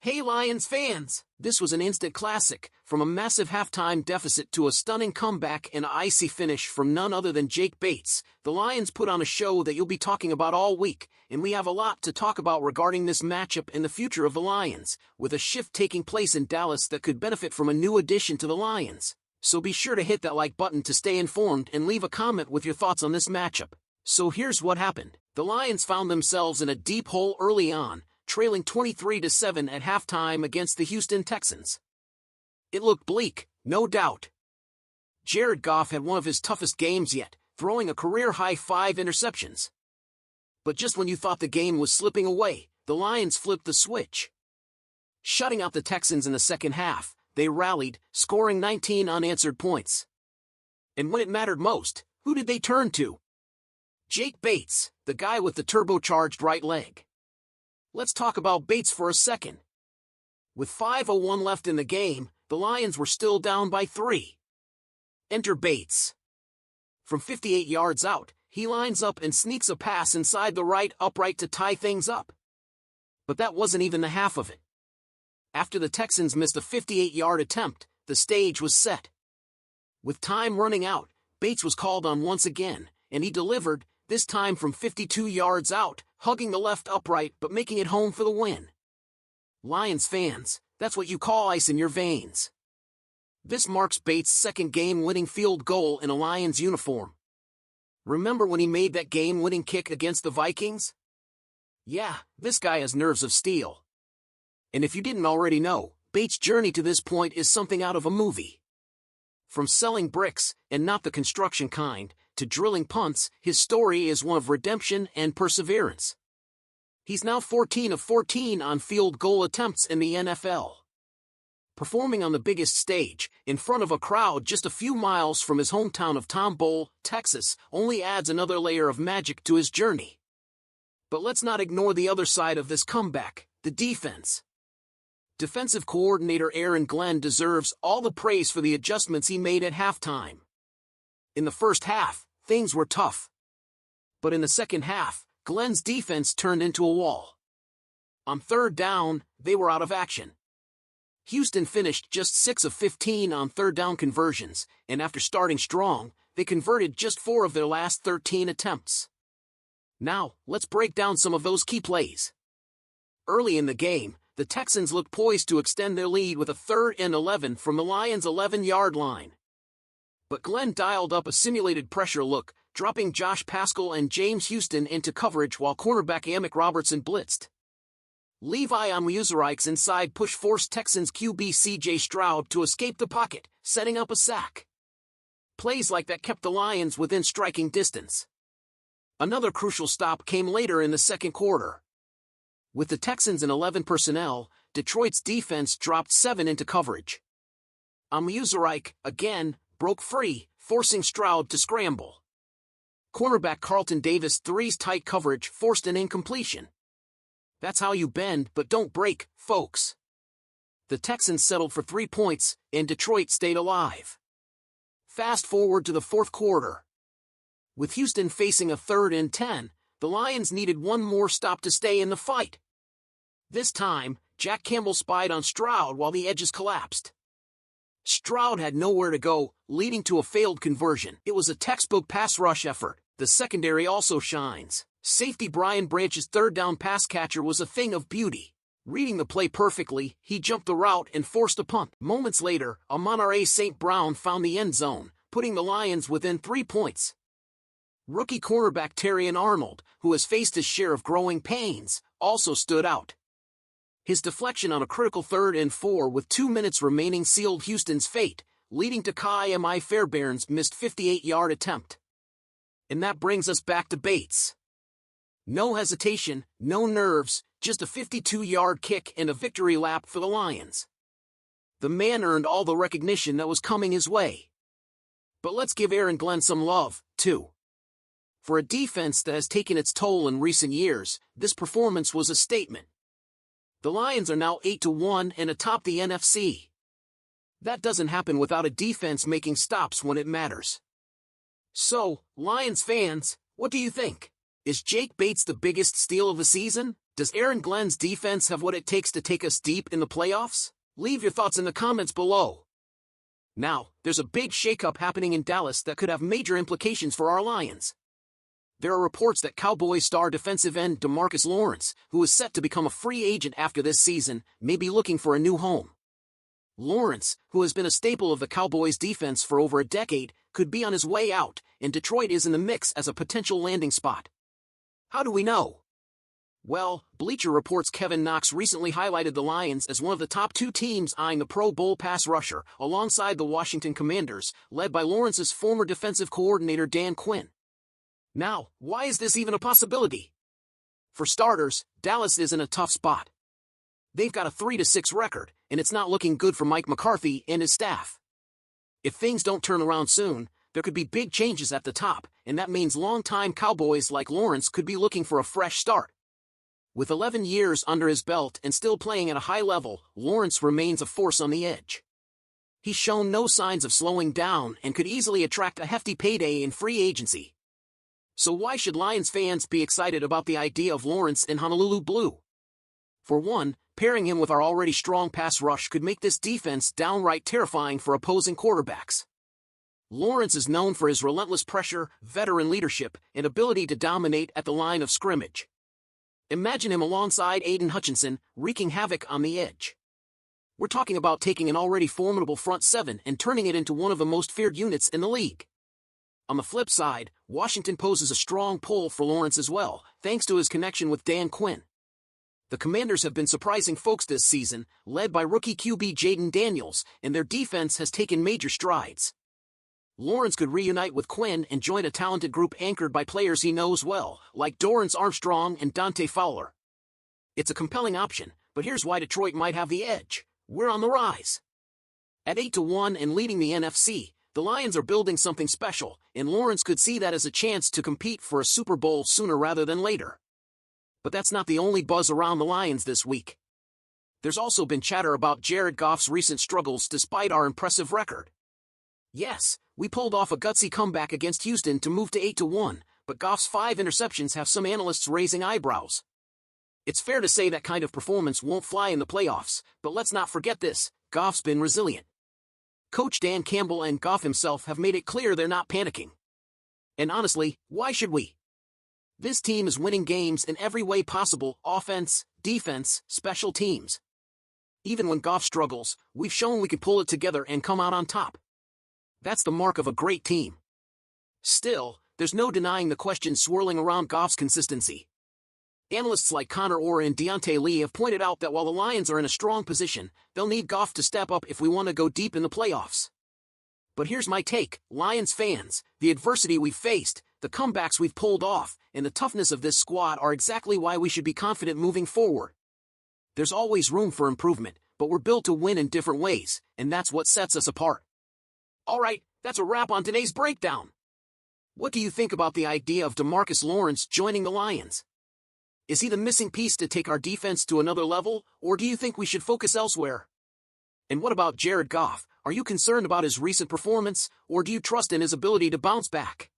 Hey Lions fans! This was an instant classic, from a massive halftime deficit to a stunning comeback and an icy finish from none other than Jake Bates. The Lions put on a show that you'll be talking about all week, and we have a lot to talk about regarding this matchup and the future of the Lions, with a shift taking place in Dallas that could benefit from a new addition to the Lions. So be sure to hit that like button to stay informed and leave a comment with your thoughts on this matchup. So here's what happened. The Lions found themselves in a deep hole early on, trailing 23-7 at halftime against the Houston Texans. It looked bleak, no doubt. Jared Goff had one of his toughest games yet, throwing a career-high 5 interceptions. But just when you thought the game was slipping away, the Lions flipped the switch. Shutting out the Texans in the second half, they rallied, scoring 19 unanswered points. And when it mattered most, who did they turn to? Jake Bates, the guy with the turbocharged right leg. Let's talk about Bates for a second. With 5:01 left in the game, the Lions were still down by 3. Enter Bates. From 58 yards out, he lines up and sneaks a pass inside the right upright to tie things up. But that wasn't even the half of it. After the Texans missed a 58-yard attempt, the stage was set. With time running out, Bates was called on once again, and he delivered, this time from 52 yards out, hugging the left upright but making it home for the win. Lions fans, that's what you call ice in your veins. This marks Bates' second game-winning field goal in a Lions uniform. Remember when he made that game-winning kick against the Vikings? Yeah, this guy has nerves of steel. And if you didn't already know, Bates' journey to this point is something out of a movie. From selling bricks, and not the construction kind, to drilling punts, his story is one of redemption and perseverance. He's now 14 of 14 on field goal attempts in the NFL. Performing on the biggest stage, in front of a crowd just a few miles from his hometown of Tomball, Texas, only adds another layer of magic to his journey. But let's not ignore the other side of this comeback, the defense. Defensive coordinator Aaron Glenn deserves all the praise for the adjustments he made at halftime. In the first half, things were tough. But in the second half, Glenn's defense turned into a wall. On third down, they were out of action. Houston finished just 6 of 15 on third down conversions, and after starting strong, they converted just 4 of their last 13 attempts. Now, let's break down some of those key plays. Early in the game, the Texans looked poised to extend their lead with a 3rd and 11 from the Lions' 11-yard line. But Glenn dialed up a simulated pressure look, dropping Josh Paschal and James Houston into coverage while cornerback Amick Robertson blitzed. Levi Onwuzurike's inside push forced Texans QB C.J. Stroud to escape the pocket, setting up a sack. Plays like that kept the Lions within striking distance. Another crucial stop came later in the second quarter. With the Texans in 11 personnel, Detroit's defense dropped 7 into coverage. Onwuzurike, again, broke free, forcing Stroud to scramble. Cornerback Carlton Davis' 3's tight coverage forced an incompletion. That's how you bend but don't break, folks. The Texans settled for 3 points, and Detroit stayed alive. Fast forward to the fourth quarter. With Houston facing a 3rd and 10, the Lions needed one more stop to stay in the fight. This time, Jack Campbell spied on Stroud while the edges collapsed. Stroud had nowhere to go, leading to a failed conversion. It was a textbook pass rush effort. The secondary also shines. Safety Brian Branch's 3rd down pass catcher was a thing of beauty. Reading the play perfectly, he jumped the route and forced a punt. Moments later, Amon-Ra St. Brown found the end zone, putting the Lions within 3 points. Rookie cornerback Terrion Arnold, who has faced his share of growing pains, also stood out. His deflection on a critical 3rd and 4 with 2 minutes remaining sealed Houston's fate, leading to Kai M.I. Fairbairn's missed 58-yard attempt. And that brings us back to Bates. No hesitation, no nerves, just a 52-yard kick and a victory lap for the Lions. The man earned all the recognition that was coming his way. But let's give Aaron Glenn some love, too. For a defense that has taken its toll in recent years, this performance was a statement. The Lions are now 8-1 and atop the NFC. That doesn't happen without a defense making stops when it matters. So, Lions fans, what do you think? Is Jake Bates the biggest steal of the season? Does Aaron Glenn's defense have what it takes to take us deep in the playoffs? Leave your thoughts in the comments below. Now, there's a big shakeup happening in Dallas that could have major implications for our Lions. There are reports that Cowboys star defensive end DeMarcus Lawrence, who is set to become a free agent after this season, may be looking for a new home. Lawrence, who has been a staple of the Cowboys' defense for over a decade, could be on his way out, and Detroit is in the mix as a potential landing spot. How do we know? Well, Bleacher Report's Kevin Knox recently highlighted the Lions as one of the top 2 teams eyeing the Pro Bowl pass rusher, alongside the Washington Commanders, led by Lawrence's former defensive coordinator Dan Quinn. Now, why is this even a possibility? For starters, Dallas is in a tough spot. They've got a 3-6 record, and it's not looking good for Mike McCarthy and his staff. If things don't turn around soon, there could be big changes at the top, and that means longtime Cowboys like Lawrence could be looking for a fresh start. With 11 years under his belt and still playing at a high level, Lawrence remains a force on the edge. He's shown no signs of slowing down and could easily attract a hefty payday in free agency. So why should Lions fans be excited about the idea of Lawrence in Honolulu blue? For one, pairing him with our already strong pass rush could make this defense downright terrifying for opposing quarterbacks. Lawrence is known for his relentless pressure, veteran leadership, and ability to dominate at the line of scrimmage. Imagine him alongside Aiden Hutchinson, wreaking havoc on the edge. We're talking about taking an already formidable front seven and turning it into one of the most feared units in the league. On the flip side, Washington poses a strong pull for Lawrence as well, thanks to his connection with Dan Quinn. The Commanders have been surprising folks this season, led by rookie QB Jaden Daniels, and their defense has taken major strides. Lawrence could reunite with Quinn and join a talented group anchored by players he knows well, like Dorrance Armstrong and Dante Fowler. It's a compelling option, but here's why Detroit might have the edge. We're on the rise. At 8-1 and leading the NFC, the Lions are building something special, and Lawrence could see that as a chance to compete for a Super Bowl sooner rather than later. But that's not the only buzz around the Lions this week. There's also been chatter about Jared Goff's recent struggles despite our impressive record. Yes, we pulled off a gutsy comeback against Houston to move to 8-1, but Goff's 5 interceptions have some analysts raising eyebrows. It's fair to say that kind of performance won't fly in the playoffs, but let's not forget this: Goff's been resilient. Coach Dan Campbell and Goff himself have made it clear they're not panicking. And honestly, why should we? This team is winning games in every way possible: offense, defense, special teams. Even when Goff struggles, we've shown we can pull it together and come out on top. That's the mark of a great team. Still, there's no denying the questions swirling around Goff's consistency. Analysts like Connor Orr and Deontay Lee have pointed out that while the Lions are in a strong position, they'll need Goff to step up if we want to go deep in the playoffs. But here's my take: Lions fans, the adversity we've faced, the comebacks we've pulled off, and the toughness of this squad are exactly why we should be confident moving forward. There's always room for improvement, but we're built to win in different ways, and that's what sets us apart. Alright, that's a wrap on today's breakdown. What do you think about the idea of DeMarcus Lawrence joining the Lions? Is he the missing piece to take our defense to another level, or do you think we should focus elsewhere? And what about Jared Goff? Are you concerned about his recent performance, or do you trust in his ability to bounce back?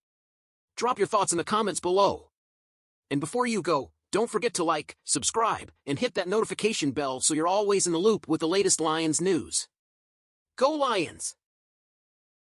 Drop your thoughts in the comments below. And before you go, don't forget to like, subscribe, and hit that notification bell so you're always in the loop with the latest Lions news. Go Lions!